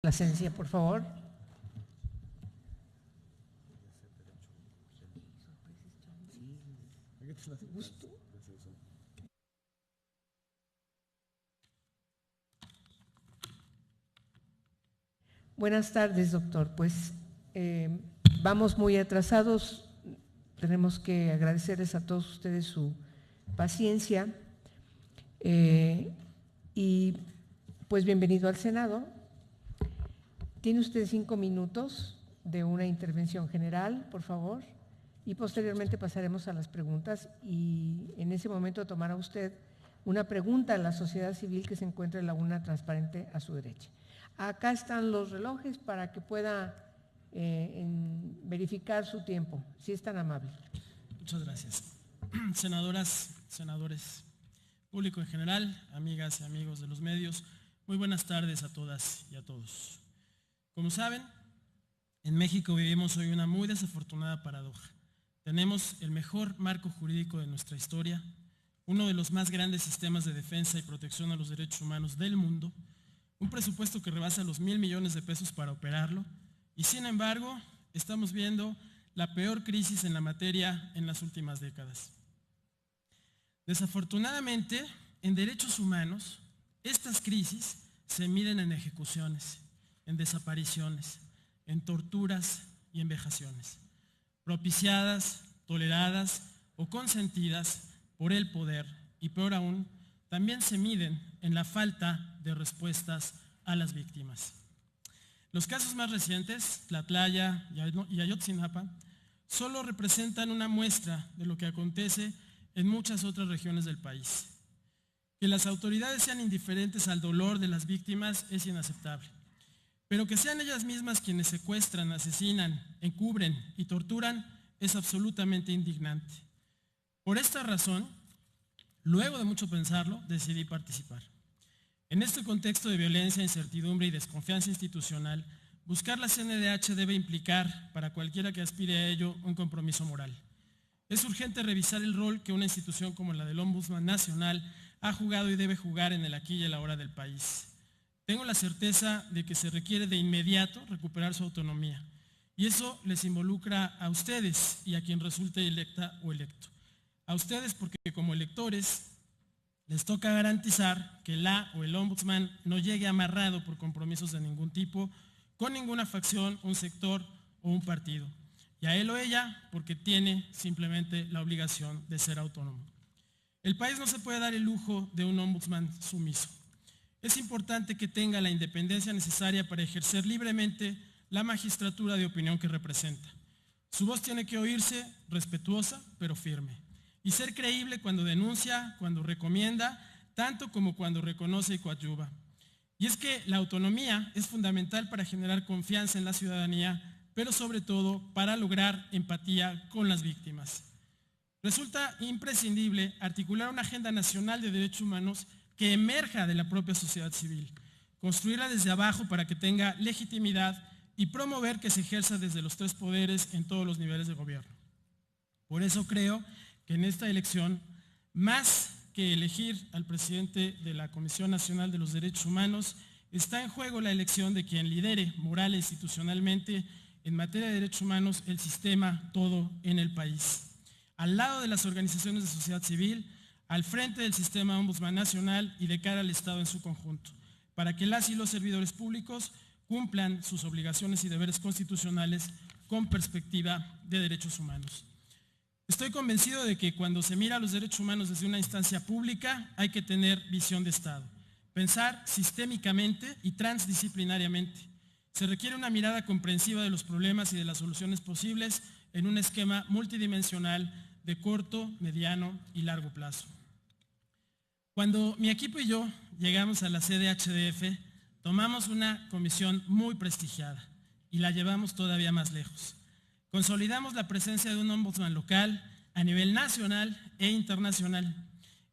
La esencia, por favor. Buenas tardes, doctor. Pues vamos muy atrasados. Tenemos que agradecerles a todos ustedes su paciencia. Y pues bienvenido al Senado. Tiene usted 5 minutos de una intervención general, por favor, y posteriormente pasaremos a las preguntas y en ese momento tomará usted una pregunta a la sociedad civil que se encuentra en la urna transparente a su derecha. Acá están los relojes para que pueda verificar su tiempo, si es tan amable. Muchas gracias. Senadoras, senadores, público en general, amigas y amigos de los medios, muy buenas tardes a todas y a todos. Como saben, en México vivimos hoy una muy desafortunada paradoja. Tenemos el mejor marco jurídico de nuestra historia, uno de los más grandes sistemas de defensa y protección a los derechos humanos del mundo, un presupuesto que rebasa los 1,000 millones de pesos para operarlo, y sin embargo, estamos viendo la peor crisis en la materia en las últimas décadas. Desafortunadamente, en derechos humanos, estas crisis se miden en ejecuciones, en desapariciones, en torturas y en vejaciones, propiciadas, toleradas o consentidas por el poder, y peor aún, también se miden en la falta de respuestas a las víctimas. Los casos más recientes, Tlatlaya y Ayotzinapa, solo representan una muestra de lo que acontece en muchas otras regiones del país. Que las autoridades sean indiferentes al dolor de las víctimas es inaceptable, pero que sean ellas mismas quienes secuestran, asesinan, encubren y torturan es absolutamente indignante. Por esta razón, luego de mucho pensarlo, decidí participar. En este contexto de violencia, incertidumbre y desconfianza institucional, buscar la CNDH debe implicar, para cualquiera que aspire a ello, un compromiso moral. Es urgente revisar el rol que una institución como la del Ombudsman Nacional ha jugado y debe jugar en el aquí y el ahora del país. Tengo la certeza de que se requiere de inmediato recuperar su autonomía, y eso les involucra a ustedes y a quien resulte electa o electo. A ustedes porque como electores les toca garantizar que la o el ombudsman no llegue amarrado por compromisos de ningún tipo, con ninguna facción, un sector o un partido. Y a él o ella porque tiene simplemente la obligación de ser autónomo. El país no se puede dar el lujo de un ombudsman sumiso. Es importante que tenga la independencia necesaria para ejercer libremente la magistratura de opinión que representa. Su voz tiene que oírse respetuosa, pero firme, y ser creíble cuando denuncia, cuando recomienda, tanto como cuando reconoce y coadyuva. Y es que la autonomía es fundamental para generar confianza en la ciudadanía, pero sobre todo para lograr empatía con las víctimas. Resulta imprescindible articular una agenda nacional de derechos humanos que emerja de la propia sociedad civil, construirla desde abajo para que tenga legitimidad y promover que se ejerza desde los 3 poderes en todos los niveles de gobierno. Por eso creo que en esta elección, más que elegir al presidente de la Comisión Nacional de los Derechos Humanos, está en juego la elección de quien lidere moral e institucionalmente en materia de derechos humanos el sistema todo en el país. Al lado de las organizaciones de sociedad civil, al frente del sistema Ombudsman Nacional y de cara al Estado en su conjunto, para que las y los servidores públicos cumplan sus obligaciones y deberes constitucionales con perspectiva de derechos humanos. Estoy convencido de que cuando se mira los derechos humanos desde una instancia pública hay que tener visión de Estado, pensar sistémicamente y transdisciplinariamente. Se requiere una mirada comprensiva de los problemas y de las soluciones posibles en un esquema multidimensional de corto, mediano y largo plazo. Cuando mi equipo y yo llegamos a la CDHDF, tomamos una comisión muy prestigiada y la llevamos todavía más lejos. Consolidamos la presencia de un ombudsman local a nivel nacional e internacional.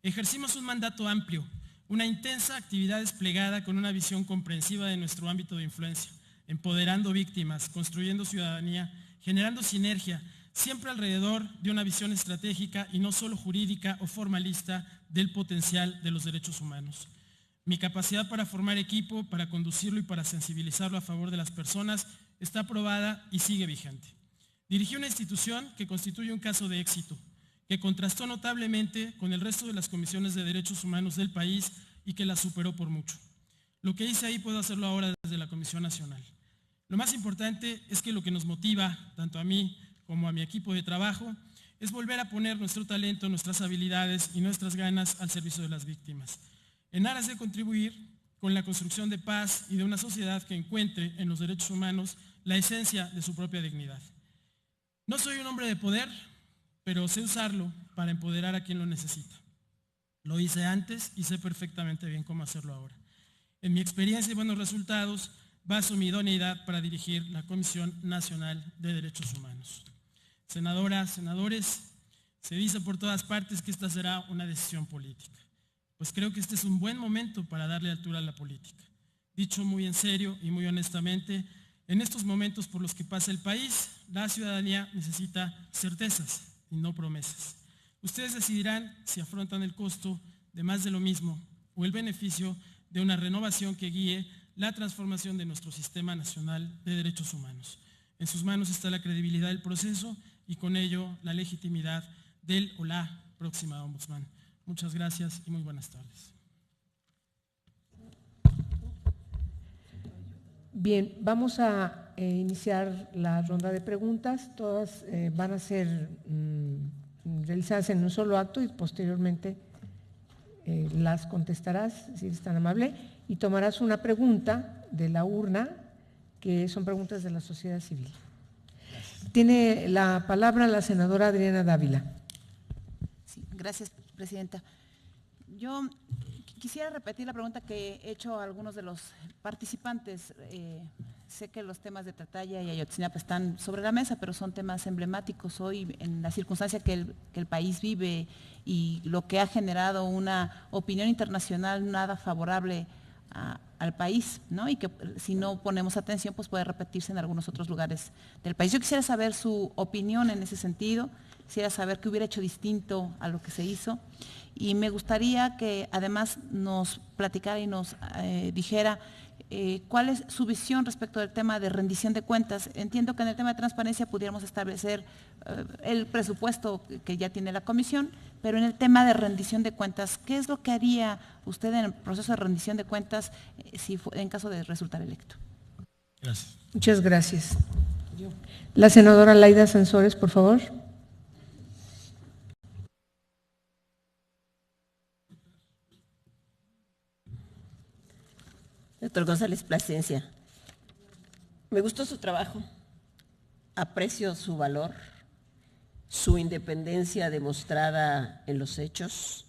Ejercimos un mandato amplio, una intensa actividad desplegada con una visión comprensiva de nuestro ámbito de influencia, empoderando víctimas, construyendo ciudadanía, generando sinergia, siempre alrededor de una visión estratégica y no solo jurídica o formalista del potencial de los derechos humanos. Mi capacidad para formar equipo, para conducirlo y para sensibilizarlo a favor de las personas está probada y sigue vigente. Dirigí una institución que constituye un caso de éxito, que contrastó notablemente con el resto de las comisiones de derechos humanos del país y que la superó por mucho. Lo que hice ahí puedo hacerlo ahora desde la Comisión Nacional. Lo más importante es que lo que nos motiva, tanto a mí como a mi equipo de trabajo, es volver a poner nuestro talento, nuestras habilidades y nuestras ganas al servicio de las víctimas, en aras de contribuir con la construcción de paz y de una sociedad que encuentre en los derechos humanos la esencia de su propia dignidad. No soy un hombre de poder, pero sé usarlo para empoderar a quien lo necesita. Lo hice antes y sé perfectamente bien cómo hacerlo ahora. En mi experiencia y buenos resultados, baso mi idoneidad para dirigir la Comisión Nacional de Derechos Humanos. Senadoras, senadores, se dice por todas partes que esta será una decisión política. Pues creo que este es un buen momento para darle altura a la política. Dicho muy en serio y muy honestamente, en estos momentos por los que pasa el país, la ciudadanía necesita certezas y no promesas. Ustedes decidirán si afrontan el costo de más de lo mismo o el beneficio de una renovación que guíe la transformación de nuestro Sistema Nacional de Derechos Humanos. En sus manos está la credibilidad del proceso y con ello la legitimidad del o la próxima ombudsman. Muchas gracias y muy buenas tardes. Bien, vamos a iniciar la ronda de preguntas. Todas van a ser realizadas en un solo acto y posteriormente las contestarás, si eres tan amable, y tomarás una pregunta de la urna, que son preguntas de la sociedad civil. Tiene la palabra la senadora Adriana Dávila. Sí, gracias, presidenta. Yo quisiera repetir la pregunta que he hecho a algunos de los participantes. Sé que los temas de Trataya y Ayotzinapa están sobre la mesa, pero son temas emblemáticos hoy en la circunstancia que el país vive y lo que ha generado una opinión internacional nada favorable al país, ¿no? Y que si no ponemos atención, pues puede repetirse en algunos otros lugares del país. Yo quisiera saber su opinión en ese sentido, quisiera saber qué hubiera hecho distinto a lo que se hizo, y me gustaría que además nos platicara y nos dijera cuál es su visión respecto del tema de rendición de cuentas. Entiendo que en el tema de transparencia pudiéramos establecer el presupuesto que ya tiene la comisión, pero en el tema de rendición de cuentas, ¿qué es lo que haría usted en el proceso de rendición de cuentas en caso de resultar electo? Gracias. Muchas gracias. La senadora Laida Sansores, por favor. Doctor González Plasencia, me gustó su trabajo, aprecio su valor, su independencia demostrada en los hechos.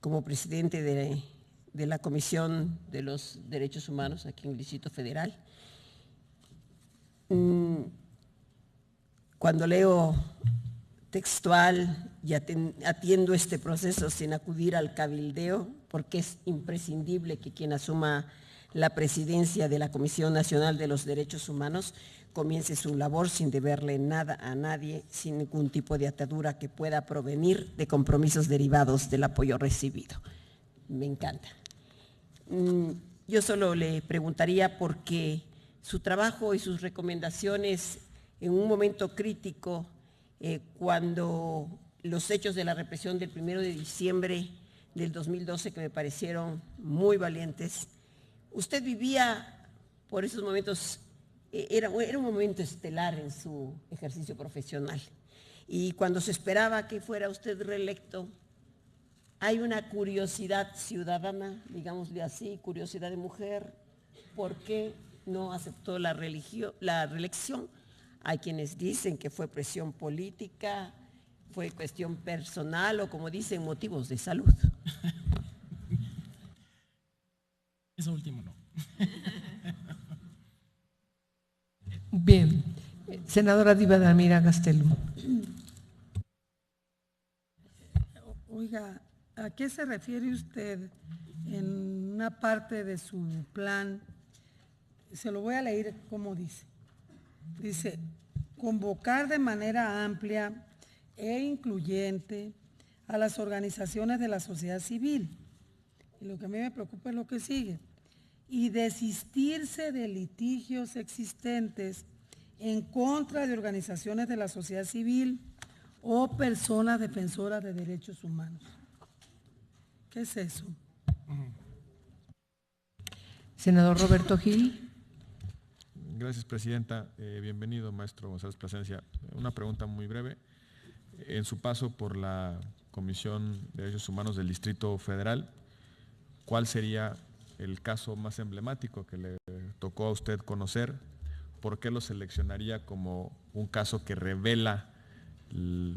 Como presidente de la Comisión de los Derechos Humanos aquí en el Distrito Federal, cuando leo textual y atiendo este proceso sin acudir al cabildeo, porque es imprescindible que quien asuma la presidencia de la Comisión Nacional de los Derechos Humanos comience su labor sin deberle nada a nadie, sin ningún tipo de atadura que pueda provenir de compromisos derivados del apoyo recibido. Me encanta. Yo solo le preguntaría porque su trabajo y sus recomendaciones en un momento crítico, cuando los hechos de la represión del 1 de diciembre del 2012, que me parecieron muy valientes, usted vivía por esos momentos, era un momento estelar en su ejercicio profesional. Y cuando se esperaba que fuera usted reelecto, hay una curiosidad ciudadana, digámosle así, curiosidad de mujer, ¿por qué no aceptó la reelección? Hay quienes dicen que fue presión política, fue cuestión personal o, como dicen, motivos de salud. Eso último no. Bien. Senadora Diva Damira Gastelum. Oiga, ¿a qué se refiere usted en una parte de su plan? Se lo voy a leer como dice. Dice, convocar de manera amplia e incluyente a las organizaciones de la sociedad civil y lo que a mí me preocupa es lo que sigue, y desistirse de litigios existentes en contra de organizaciones de la sociedad civil o personas defensoras de derechos humanos. ¿Qué es eso? Senador Roberto Gil. Gracias, Presidenta. Bienvenido, maestro González Plasencia. Una pregunta muy breve. En su paso por la Comisión de Derechos Humanos del Distrito Federal, ¿cuál sería el caso más emblemático que le tocó a usted conocer? ¿Por qué lo seleccionaría como un caso que revela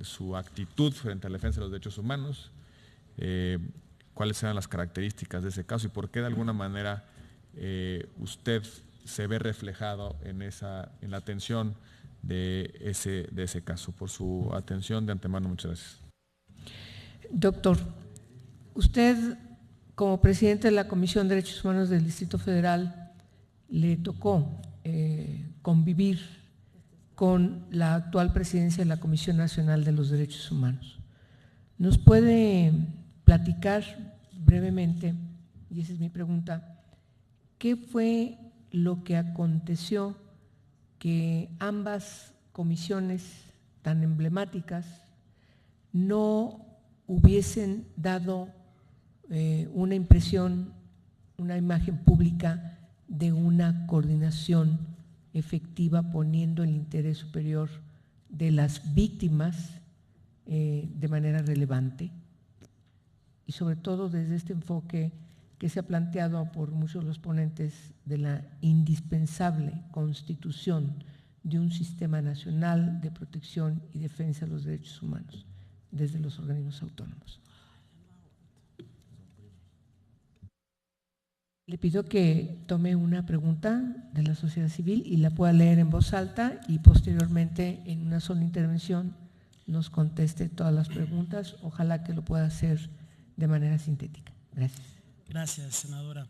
su actitud frente a la defensa de los derechos humanos? ¿Cuáles eran las características de ese caso y por qué de alguna manera usted se ve reflejado en la atención de ese caso? Por su atención de antemano, muchas gracias. Doctor, usted como presidente de la Comisión de Derechos Humanos del Distrito Federal le tocó convivir con la actual presidencia de la Comisión Nacional de los Derechos Humanos. ¿Nos puede platicar brevemente, y esa es mi pregunta, qué fue lo que aconteció que ambas comisiones tan emblemáticas no hubiesen dado una impresión, una imagen pública de una coordinación efectiva poniendo el interés superior de las víctimas de manera relevante? Y sobre todo desde este enfoque que se ha planteado por muchos de los ponentes de la indispensable constitución de un sistema nacional de protección y defensa de los derechos humanos desde los organismos autónomos. Le pido que tome una pregunta de la sociedad civil y la pueda leer en voz alta y posteriormente en una sola intervención nos conteste todas las preguntas. Ojalá que lo pueda hacer de manera sintética. Gracias. Gracias, senadora.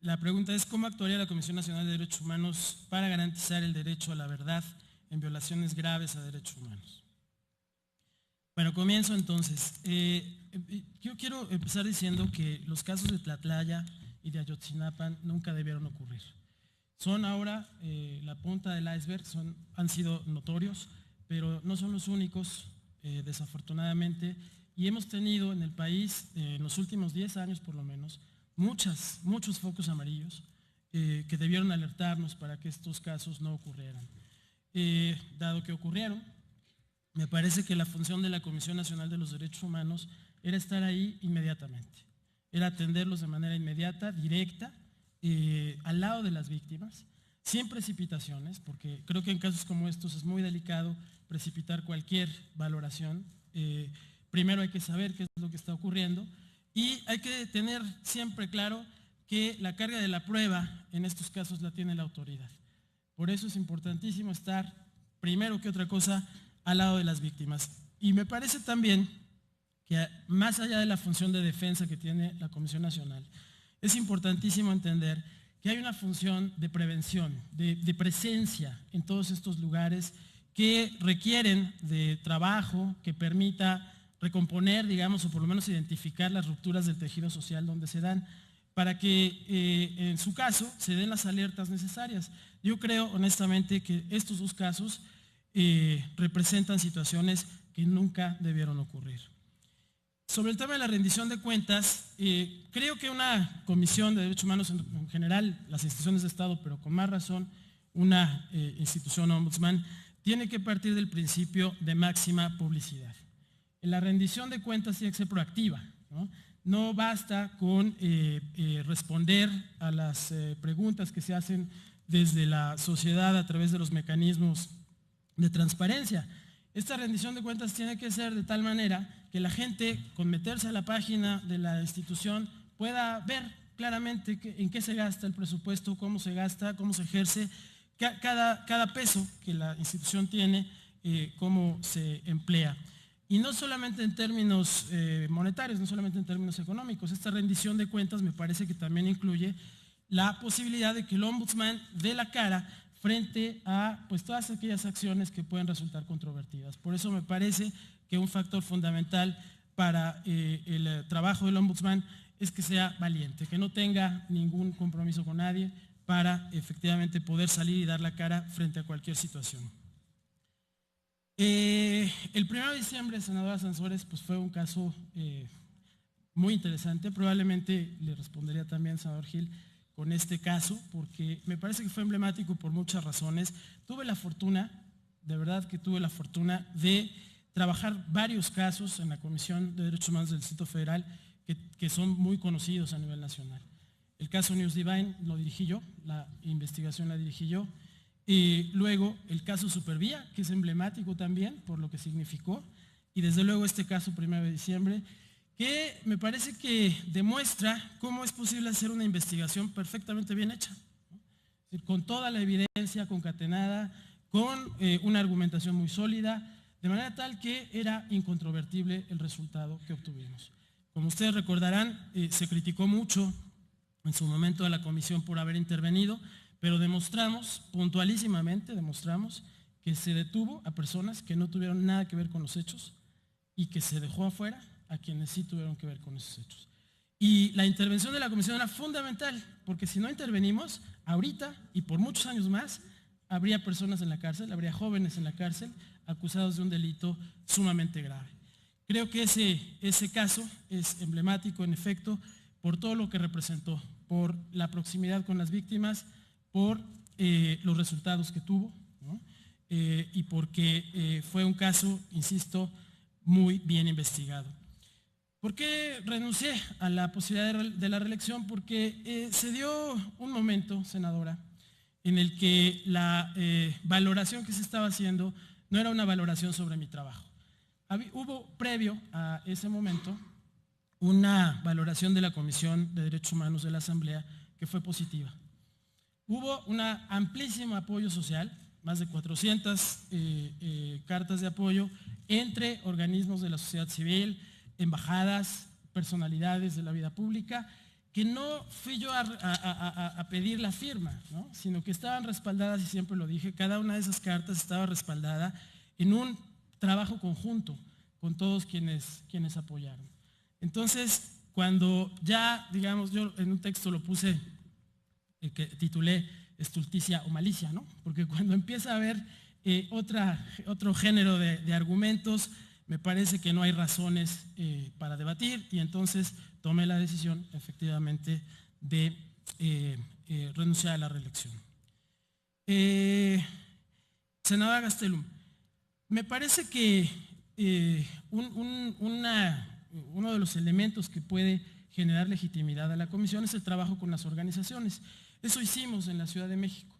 La pregunta es: ¿cómo actuaría la Comisión Nacional de Derechos Humanos para garantizar el derecho a la verdad en violaciones graves a derechos humanos? Bueno, comienzo entonces. Yo quiero empezar diciendo que los casos de Tlatlaya y de Ayotzinapa nunca debieron ocurrir. Son ahora la punta del iceberg, han sido notorios, pero no son los únicos, desafortunadamente, y hemos tenido en el país, en los últimos 10 años por lo menos, muchos focos amarillos que debieron alertarnos para que estos casos no ocurrieran. Dado que ocurrieron, me parece que la función de la Comisión Nacional de los Derechos Humanos era estar ahí inmediatamente, era atenderlos de manera inmediata, directa, al lado de las víctimas, sin precipitaciones, porque creo que en casos como estos es muy delicado precipitar cualquier valoración. Primero hay que saber qué es lo que está ocurriendo y hay que tener siempre claro que la carga de la prueba en estos casos la tiene la autoridad. Por eso es importantísimo estar, primero que otra cosa, al lado de las víctimas. Y me parece también que más allá de la función de defensa que tiene la Comisión Nacional, es importantísimo entender que hay una función de prevención, de presencia en todos estos lugares que requieren de trabajo que permita recomponer, digamos, o por lo menos identificar las rupturas del tejido social donde se dan, para que en su caso se den las alertas necesarias. Yo creo honestamente que estos dos casos representan situaciones que nunca debieron ocurrir. Sobre el tema de la rendición de cuentas, creo que una comisión de derechos humanos en general, las instituciones de Estado, pero con más razón una institución ombudsman, tiene que partir del principio de máxima publicidad. La rendición de cuentas tiene que ser proactiva, ¿no? No basta con responder a las preguntas que se hacen desde la sociedad a través de los mecanismos de transparencia. Esta rendición de cuentas tiene que ser de tal manera que la gente, con meterse a la página de la institución, pueda ver claramente en qué se gasta el presupuesto, cómo se gasta, cómo se ejerce cada peso que la institución tiene, cómo se emplea. Y no solamente en términos monetarios, no solamente en términos económicos. Esta rendición de cuentas me parece que también incluye la posibilidad de que el ombudsman dé la cara frente a pues, todas aquellas acciones que pueden resultar controvertidas. Por eso me parece que un factor fundamental para el trabajo del ombudsman es que sea valiente, que no tenga ningún compromiso con nadie para efectivamente poder salir y dar la cara frente a cualquier situación. El 1 de diciembre, senadora Sansores, pues fue un caso muy interesante. Probablemente le respondería también, senador Gil, con este caso, porque me parece que fue emblemático por muchas razones. Tuve la fortuna, de verdad que tuve la fortuna de trabajar varios casos en la Comisión de Derechos Humanos del Distrito Federal que son muy conocidos a nivel nacional. El caso News Divine lo dirigí yo, la investigación la dirigí yo. Y luego el caso Supervía, que es emblemático también por lo que significó. Y desde luego este caso 1 de diciembre, que me parece que demuestra cómo es posible hacer una investigación perfectamente bien hecha, ¿no? Es decir, con toda la evidencia concatenada, con una argumentación muy sólida, de manera tal que era incontrovertible el resultado que obtuvimos. Como ustedes recordarán, se criticó mucho en su momento a la comisión por haber intervenido, pero demostramos, puntualísimamente demostramos, que se detuvo a personas que no tuvieron nada que ver con los hechos y que se dejó afuera a quienes sí tuvieron que ver con esos hechos. Y la intervención de la comisión era fundamental, porque si no intervenimos, ahorita y por muchos años más, habría personas en la cárcel, habría jóvenes en la cárcel acusados de un delito sumamente grave. Creo que ese caso es emblemático, en efecto, por todo lo que representó, por la proximidad con las víctimas, por los resultados que tuvo, ¿no? Y porque fue un caso, insisto, muy bien investigado. ¿Por qué renuncié a la posibilidad de la reelección? Porque se dio un momento, senadora, en el que la valoración que se estaba haciendo no era una valoración sobre mi trabajo. Hubo previo a ese momento una valoración de la Comisión de Derechos Humanos de la Asamblea que fue positiva. Hubo un amplísimo apoyo social, más de 400 cartas de apoyo entre organismos de la sociedad civil, embajadas, personalidades de la vida pública, que no fui yo a pedir la firma, ¿no? Sino que estaban respaldadas, y siempre lo dije, cada una de esas cartas estaba respaldada en un trabajo conjunto con todos quienes apoyaron. Entonces, cuando ya, digamos, yo en un texto lo puse, que titulé estulticia o malicia, ¿no? Porque cuando empieza a haber otro género de argumentos, me parece que no hay razones para debatir, y entonces tomé la decisión efectivamente de renunciar a la reelección. Senadora Gastelum, me parece que uno de los elementos que puede generar legitimidad a la comisión es el trabajo con las organizaciones. Eso hicimos en la Ciudad de México.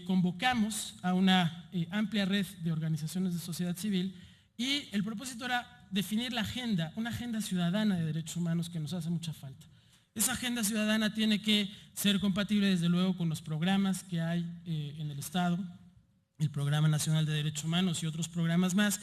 Convocamos a una amplia red de organizaciones de sociedad civil y el propósito era definir la agenda, una agenda ciudadana de derechos humanos que nos hace mucha falta. Esa agenda ciudadana tiene que ser compatible desde luego con los programas que hay en el Estado, el Programa Nacional de Derechos Humanos y otros programas más,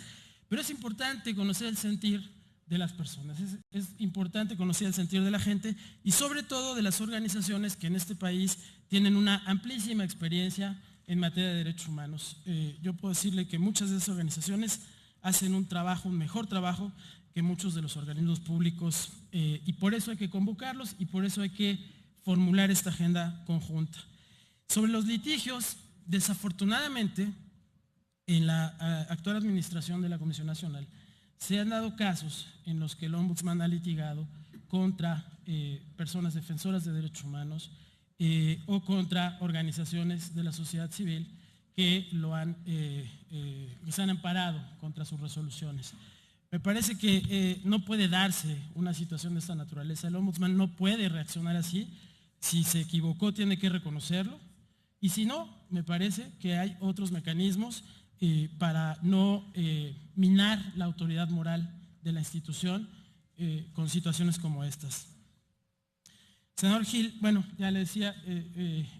pero es importante conocer el sentir de las personas, es importante conocer el sentir de la gente y sobre todo de las organizaciones que en este país tienen una amplísima experiencia en materia de derechos humanos. Yo puedo decirle que muchas de esas organizaciones hacen un mejor trabajo que muchos de los organismos públicos, y por eso hay que convocarlos y por eso hay que formular esta agenda conjunta. Sobre los litigios, desafortunadamente, en la actual administración de la Comisión Nacional, se han dado casos en los que el Ombudsman ha litigado contra personas defensoras de derechos humanos o contra organizaciones de la sociedad civil que se han amparado contra sus resoluciones. Me parece que no puede darse una situación de esta naturaleza. El Ombudsman no puede reaccionar así. Si se equivocó, tiene que reconocerlo. Y si no, me parece que hay otros mecanismos para no minar la autoridad moral de la institución con situaciones como estas. Senador Gil, bueno, ya le decía,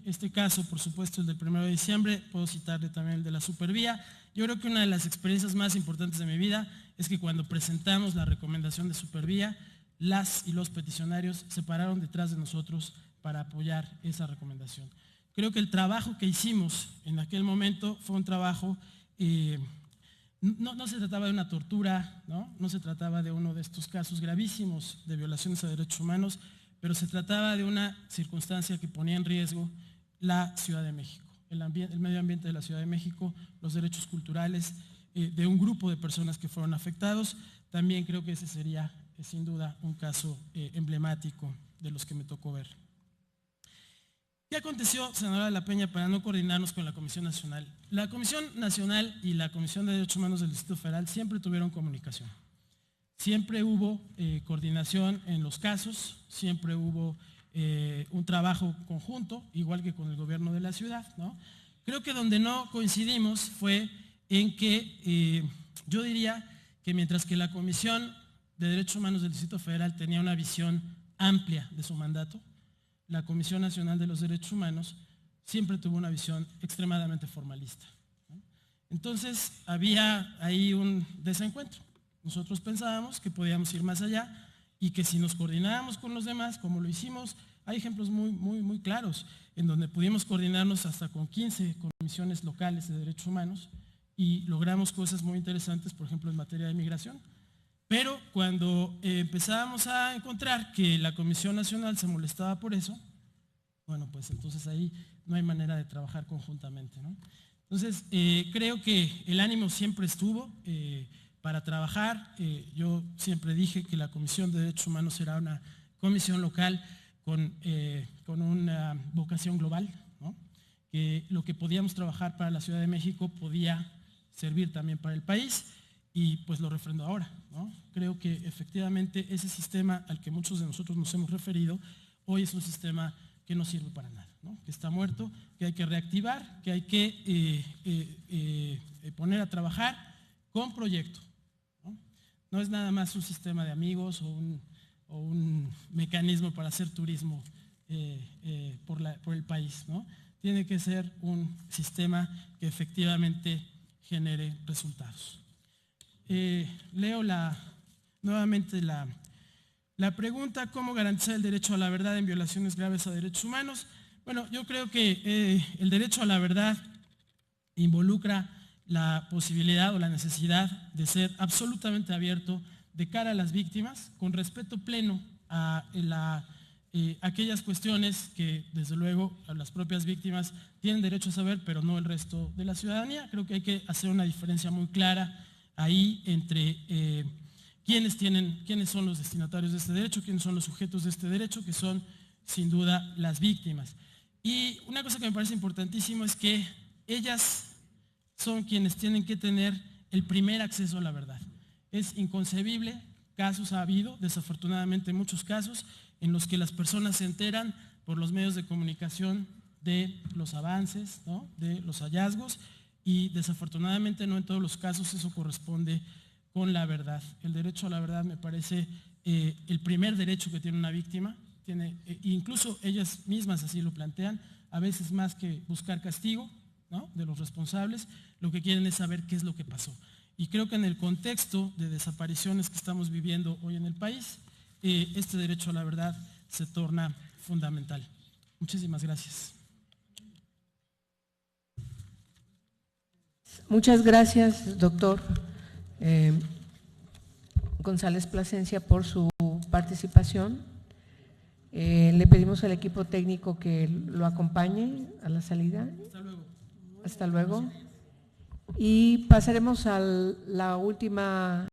este caso, por supuesto, el del 1 de diciembre, puedo citarle también el de la Supervía. Yo creo que una de las experiencias más importantes de mi vida es que cuando presentamos la recomendación de Supervía, las y los peticionarios se pararon detrás de nosotros para apoyar esa recomendación. Creo que el trabajo que hicimos en aquel momento fue un trabajo No se trataba de una tortura, no se trataba de uno de estos casos gravísimos de violaciones a derechos humanos, pero se trataba de una circunstancia que ponía en riesgo la Ciudad de México, el medio ambiente de la Ciudad de México, los derechos culturales de un grupo de personas que fueron afectados. También creo que ese sería, sin duda, un caso emblemático de los que me tocó ver. ¿Qué aconteció, senadora de la Peña, para no coordinarnos con la Comisión Nacional? La Comisión Nacional y la Comisión de Derechos Humanos del Distrito Federal siempre tuvieron comunicación. Siempre hubo coordinación en los casos, siempre hubo un trabajo conjunto, igual que con el gobierno de la ciudad, ¿no? Creo que donde no coincidimos fue en que yo diría que mientras que la Comisión de Derechos Humanos del Distrito Federal tenía una visión amplia de su mandato, la Comisión Nacional de los Derechos Humanos siempre tuvo una visión extremadamente formalista, ¿no? Entonces había ahí un desencuentro. Nosotros pensábamos que podíamos ir más allá y que si nos coordinábamos con los demás, como lo hicimos, hay ejemplos muy claros en donde pudimos coordinarnos hasta con 15 comisiones locales de derechos humanos y logramos cosas muy interesantes, por ejemplo, en materia de migración. Pero cuando empezábamos a encontrar que la Comisión Nacional se molestaba por eso, bueno, pues entonces ahí no hay manera de trabajar conjuntamente, ¿no? Entonces, creo que el ánimo siempre estuvo para trabajar. Yo siempre dije que la Comisión de Derechos Humanos será una comisión local con una vocación global, ¿no? Que lo que podíamos trabajar para la Ciudad de México podía servir también para el país. Y pues lo refrendo ahora, ¿no? Creo que efectivamente ese sistema al que muchos de nosotros nos hemos referido, hoy es un sistema que no sirve para nada, ¿no? Que está muerto, que hay que reactivar, que hay que poner a trabajar con proyecto, ¿no? No es nada más un sistema de amigos o un mecanismo para hacer turismo por el país, ¿no? Tiene que ser un sistema que efectivamente genere resultados. Leo nuevamente la pregunta: ¿cómo garantizar el derecho a la verdad en violaciones graves a derechos humanos? Bueno, yo creo que el derecho a la verdad involucra la posibilidad o la necesidad de ser absolutamente abierto de cara a las víctimas, con respeto pleno a aquellas cuestiones que desde luego a las propias víctimas tienen derecho a saber, pero no el resto de la ciudadanía. Creo que hay que hacer una diferencia muy clara ahí entre quiénes son los destinatarios de este derecho, quiénes son los sujetos de este derecho, que son sin duda las víctimas. Y una cosa que me parece importantísimo es que ellas son quienes tienen que tener el primer acceso a la verdad. Es inconcebible, casos ha habido, desafortunadamente muchos casos, en los que las personas se enteran por los medios de comunicación de los avances, ¿no? De los hallazgos, y desafortunadamente no en todos los casos eso corresponde con la verdad. El derecho a la verdad me parece el primer derecho que tiene una víctima, incluso ellas mismas así lo plantean, a veces más que buscar castigo, ¿no? De los responsables, lo que quieren es saber qué es lo que pasó. Y creo que en el contexto de desapariciones que estamos viviendo hoy en el país, este derecho a la verdad se torna fundamental. Muchísimas gracias. Muchas gracias, doctor González Plasencia, por su participación. Le pedimos al equipo técnico que lo acompañe a la salida. Hasta luego. Hasta luego. Y pasaremos a la última